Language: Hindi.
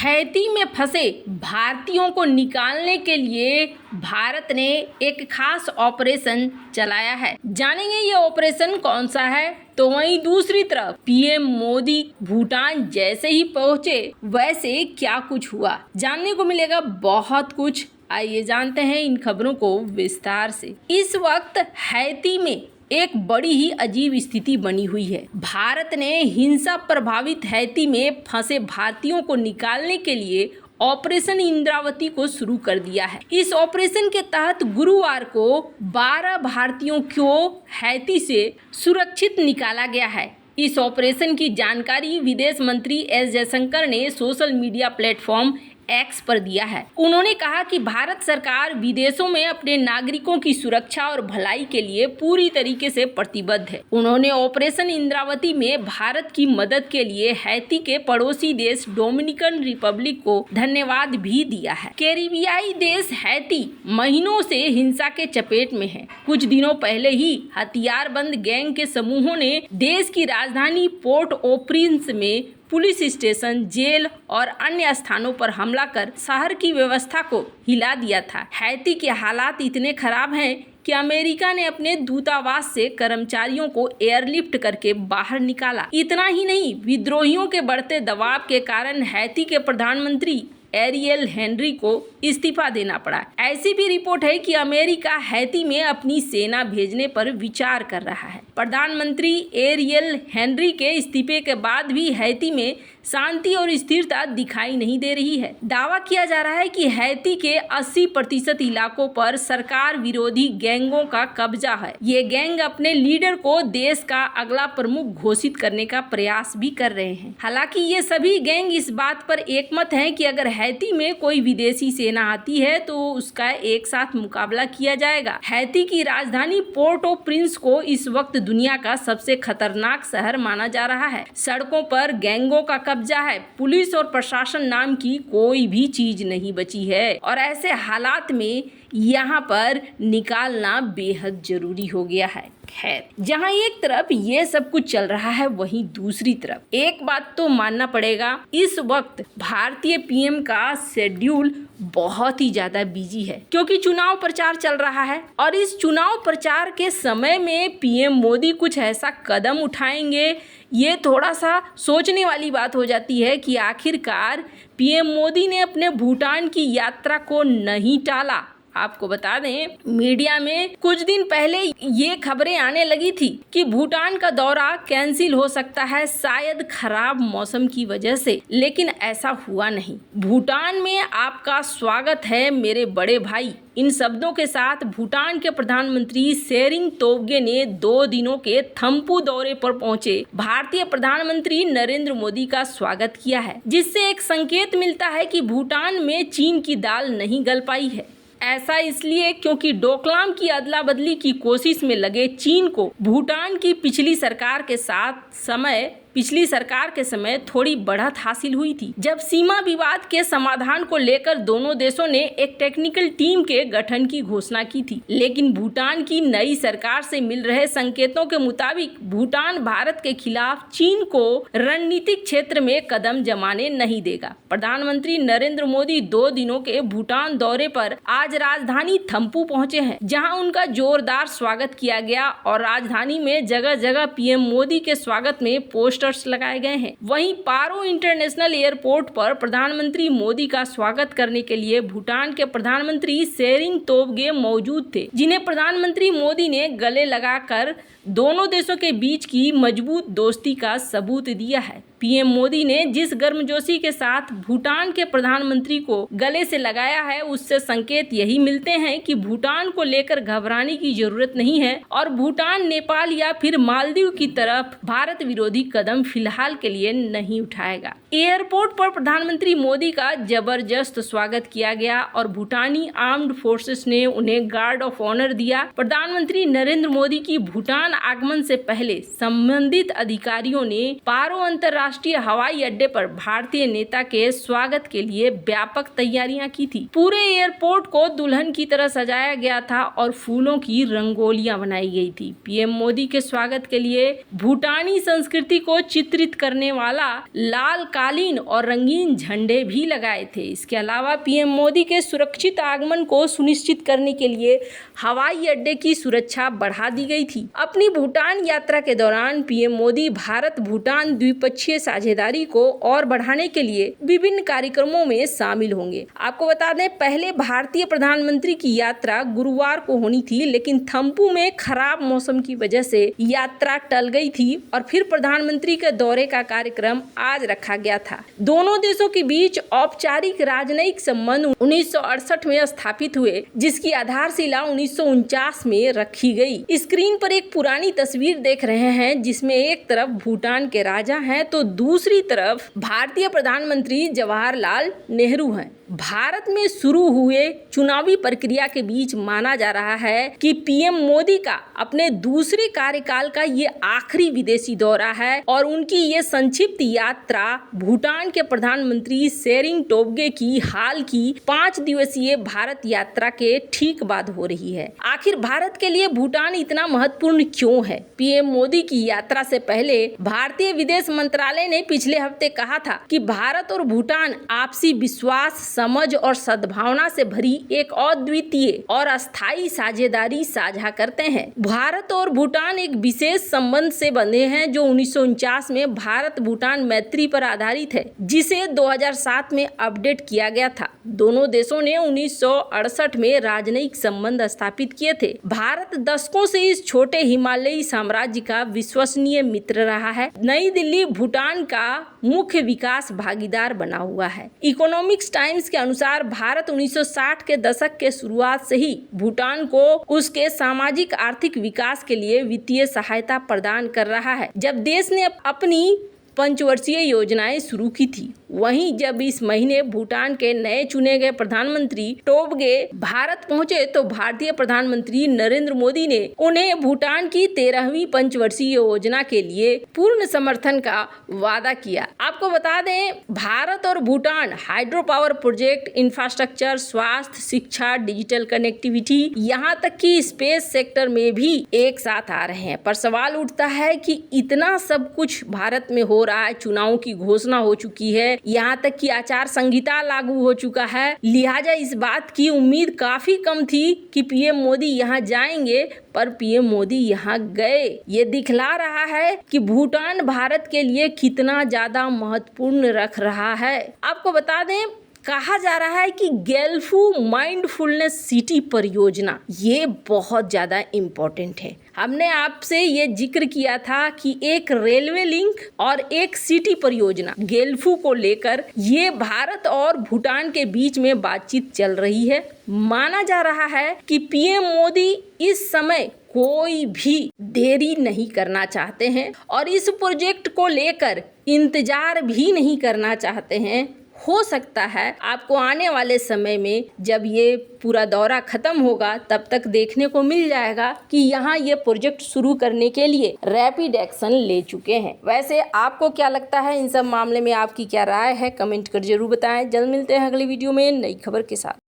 हैती में फंसे भारतीयों को निकालने के लिए भारत ने एक खास ऑपरेशन चलाया है। जानेंगे ये ऑपरेशन कौन सा है। तो वहीं दूसरी तरफ पीएम मोदी भूटान जैसे ही पहुंचे वैसे क्या कुछ हुआ, जानने को मिलेगा बहुत कुछ। आइए जानते हैं इन खबरों को विस्तार से। इस वक्त हैती में एक बड़ी ही अजीब स्थिति बनी हुई है। भारत ने हिंसा प्रभावित हैती में फंसे भारतीयों को निकालने के लिए ऑपरेशन इंद्रावती को शुरू कर दिया है। इस ऑपरेशन के तहत गुरुवार को 12 भारतीयों को हैती से सुरक्षित निकाला गया है। इस ऑपरेशन की जानकारी विदेश मंत्री एस जयशंकर ने सोशल मीडिया प्लेटफॉर्म एक्स पर दिया है। उन्होंने कहा कि भारत सरकार विदेशों में अपने नागरिकों की सुरक्षा और भलाई के लिए पूरी तरीके से प्रतिबद्ध है। उन्होंने ऑपरेशन इंद्रावती में भारत की मदद के लिए हैती के पड़ोसी देश डोमिनिकन रिपब्लिक को धन्यवाद भी दिया है। कैरिबियाई देश हैती महीनों से हिंसा के चपेट में है। कुछ दिनों पहले ही हथियारबंद गैंग के समूहों ने देश की राजधानी पोर्ट ओ प्रिंस में पुलिस स्टेशन, जेल और अन्य स्थानों पर हमला कर शहर की व्यवस्था को हिला दिया था। हैती के हालात इतने खराब हैं कि अमेरिका ने अपने दूतावास से कर्मचारियों को एयरलिफ्ट करके बाहर निकाला। इतना ही नहीं, विद्रोहियों के बढ़ते दबाव के कारण हैती के प्रधानमंत्री एरियल हेनरी को इस्तीफा देना पड़ा। ऐसी भी रिपोर्ट है कि अमेरिका हैती में अपनी सेना भेजने पर विचार कर रहा है। प्रधानमंत्री एरियल हेनरी के इस्तीफे के बाद भी हैती में शांति और स्थिरता दिखाई नहीं दे रही है। दावा किया जा रहा है कि हैती के 80% इलाकों पर सरकार विरोधी गैंगों का कब्जा है। ये गैंग अपने लीडर को देश का अगला प्रमुख घोषित करने का प्रयास भी कर रहे हैं। हालांकि ये सभी गैंग इस बात पर एकमत हैं कि अगर हैती में कोई विदेशी सेना आती है तो उसका एक साथ मुकाबला किया जाएगा। हैती की राजधानी पोर्ट ओ प्रिंस को इस वक्त दुनिया का सबसे खतरनाक शहर माना जा रहा है। सड़कों पर गैंगों का कब्जा है। पुलिस और प्रशासन नाम की कोई भी चीज नहीं बची है और ऐसे हालात में यहाँ पर निकालना बेहद जरूरी हो गया है। खैर, जहाँ एक तरफ ये सब कुछ चल रहा है वहीं दूसरी तरफ एक बात तो मानना पड़ेगा, इस वक्त भारतीय पीएम का शेड्यूल बहुत ही ज्यादा बिजी है क्योंकि चुनाव प्रचार चल रहा है और इस चुनाव प्रचार के समय में पीएम मोदी कुछ ऐसा कदम उठाएंगे, ये थोड़ा सा सोचने वाली बात हो जाती है कि आखिरकार पीएम मोदी ने अपने भूटान की यात्रा को नहीं टाला। आपको बता दें, मीडिया में कुछ दिन पहले ये खबरें आने लगी थी कि भूटान का दौरा कैंसिल हो सकता है शायद खराब मौसम की वजह से, लेकिन ऐसा हुआ नहीं। भूटान में आपका स्वागत है मेरे बड़े भाई, इन शब्दों के साथ भूटान के प्रधानमंत्री त्शेरिंग तोब्गे ने 2 दिनों के थम्पू दौरे पर पहुंचे भारतीय प्रधानमंत्री नरेंद्र मोदी का स्वागत किया है, जिससे एक संकेत मिलता है कि भूटान में चीन की दाल नहीं गल पाई है। ऐसा इसलिए क्योंकि डोकलाम की अदला बदली की कोशिश में लगे चीन को भूटान की पिछली सरकार के समय थोड़ी बढ़त हासिल हुई थी, जब सीमा विवाद के समाधान को लेकर दोनों देशों ने एक टेक्निकल टीम के गठन की घोषणा की थी। लेकिन भूटान की नई सरकार से मिल रहे संकेतों के मुताबिक भूटान भारत के खिलाफ चीन को रणनीतिक क्षेत्र में कदम जमाने नहीं देगा। प्रधानमंत्री नरेंद्र मोदी 2 दिनों के भूटान दौरे पर आज राजधानी थम्पू पहुंचे हैं, जहां उनका जोरदार स्वागत किया गया और राजधानी में जगह जगह पीएम मोदी के स्वागत में पोस्टर्स लगाए गए हैं। वहीं पारो इंटरनेशनल एयरपोर्ट पर प्रधानमंत्री मोदी का स्वागत करने के लिए भूटान के प्रधानमंत्री त्शेरिंग तोब्गे मौजूद थे, जिन्हें प्रधानमंत्री मोदी ने गले लगाकर दोनों देशों के बीच की मजबूत दोस्ती का सबूत दिया है। पीएम मोदी ने जिस गर्मजोशी के साथ भूटान के प्रधानमंत्री को गले से लगाया है, उससे संकेत यही मिलते हैं कि भूटान को लेकर घबराने की जरूरत नहीं है और भूटान नेपाल या फिर मालदीव की तरफ भारत विरोधी कदम फिलहाल के लिए नहीं उठाएगा। एयरपोर्ट पर प्रधानमंत्री मोदी का जबरदस्त स्वागत किया गया और भूटानी आर्म्ड फोर्सेस ने उन्हें गार्ड ऑफ ऑनर दिया। प्रधानमंत्री नरेंद्र मोदी की भूटान आगमन से पहले संबंधित अधिकारियों ने पारो अंतर्राष्ट्रीय अंतर्राष्ट्रीय हवाई अड्डे पर भारतीय नेता के स्वागत के लिए व्यापक तैयारियां की थी। पूरे एयरपोर्ट को दुल्हन की तरह सजाया गया था और फूलों की रंगोलियां बनाई गई थी। पीएम मोदी के स्वागत के लिए भूटानी संस्कृति को चित्रित करने वाला लाल कालीन और रंगीन झंडे भी लगाए थे। इसके अलावा पीएम मोदी के सुरक्षित आगमन को सुनिश्चित करने के लिए हवाई अड्डे की सुरक्षा बढ़ा दी गई थी। अपनी भूटान यात्रा के दौरान पीएम मोदी भारत भूटान द्विपक्षीय साझेदारी को और बढ़ाने के लिए विभिन्न कार्यक्रमों में शामिल होंगे। आपको बता दें, पहले भारतीय प्रधानमंत्री की यात्रा गुरुवार को होनी थी, लेकिन थिम्पू में खराब मौसम की वजह से यात्रा टल गई थी और फिर प्रधानमंत्री के दौरे का कार्यक्रम आज रखा गया था। दोनों देशों के बीच औपचारिक राजनयिक संबंध 1968 में स्थापित हुए, जिसकी आधारशिला 1949 में रखी गई। स्क्रीन पर एक पुरानी तस्वीर देख रहे हैं, जिसमें एक तरफ भूटान के राजा हैं तो दूसरी तरफ भारतीय प्रधानमंत्री जवाहरलाल नेहरू हैं। भारत में शुरू हुए चुनावी प्रक्रिया के बीच माना जा रहा है कि पीएम मोदी का अपने दूसरे कार्यकाल का ये आखिरी विदेशी दौरा है और उनकी ये संक्षिप्त यात्रा भूटान के प्रधानमंत्री शेरिंग टोब्गे की हाल की 5 दिवसीय भारत यात्रा के ठीक बाद हो रही है। आखिर भारत के लिए भूटान इतना महत्वपूर्ण क्यों है? पीएम मोदी की यात्रा से पहले भारतीय विदेश मंत्रालय ने पिछले हफ्ते कहा था कि भारत और भूटान आपसी विश्वास, समझ और सद्भावना से भरी एक अद्वितीय और अस्थायी साझेदारी साझा करते हैं। भारत और भूटान एक विशेष संबंध से बंधे हैं जो 1949 में भारत भूटान मैत्री पर आधारित है, जिसे 2007 में अपडेट किया गया था। दोनों देशों ने 1968 में राजनयिक संबंध स्थापित किए थे। भारत दशकों से इस छोटे हिमालयी साम्राज्य का विश्वसनीय मित्र रहा है। नई दिल्ली भूटान का मुख्य विकास भागीदार बना हुआ है। इकोनॉमिक्स टाइम्स के अनुसार भारत 1960 के दशक के शुरुआत से ही भूटान को उसके सामाजिक आर्थिक विकास के लिए वित्तीय सहायता प्रदान कर रहा है। जब देश ने अपनी पंचवर्षीय योजनाएं शुरू की थी, वहीं जब इस महीने भूटान के नए चुने गए प्रधानमंत्री टोब्गे भारत पहुंचे तो भारतीय प्रधानमंत्री नरेंद्र मोदी ने उन्हें भूटान की 13वीं पंचवर्षीय योजना के लिए पूर्ण समर्थन का वादा किया। आपको बता दें, भारत और Bhutan hydro power project, infrastructure, स्वास्थ्य, शिक्षा, डिजिटल कनेक्टिविटी, यहाँ तक कि स्पेस सेक्टर में भी एक साथ आ रहे हैं। पर सवाल उठता है कि इतना सब कुछ भारत में हो रहा है, चुनावों की घोषणा हो चुकी है, यहाँ तक कि आचार संहिता लागू हो चुका है, लिहाजा इस बात की उम्मीद काफी कम थी कि पीएम मोदी यहाँ जाएंगे, पर पीएम मोदी यहाँ गए। ये दिखला रहा है कि भूटान भारत के लिए कितना ज्यादा महत्वपूर्ण रख रहा है। आपको बता दें, कहा जा रहा है कि गेल्फू माइंडफुलनेस सिटी परियोजना ये बहुत ज़्यादा इम्पोर्टेंट है। हमने आपसे ये जिक्र किया था कि एक रेलवे लिंक और एक सिटी परियोजना गेल्फू को लेकर ये भारत और भूटान के बीच में बातचीत चल रही है। माना जा रहा है कि पीएम मोदी इस समय कोई भी देरी नहीं करना चाहते हैं और इस प्रोजेक्ट को लेकर इंतजार भी नहीं करना चाहते हैं। हो सकता है आपको आने वाले समय में जब ये पूरा दौरा खत्म होगा तब तक देखने को मिल जाएगा कि यहाँ ये प्रोजेक्ट शुरू करने के लिए रैपिड एक्शन ले चुके हैं। वैसे आपको क्या लगता है इन सब मामले में, आपकी क्या राय है? कमेंट कर जरूर बताएं। जल्द मिलते हैं अगली वीडियो में नई खबर के साथ।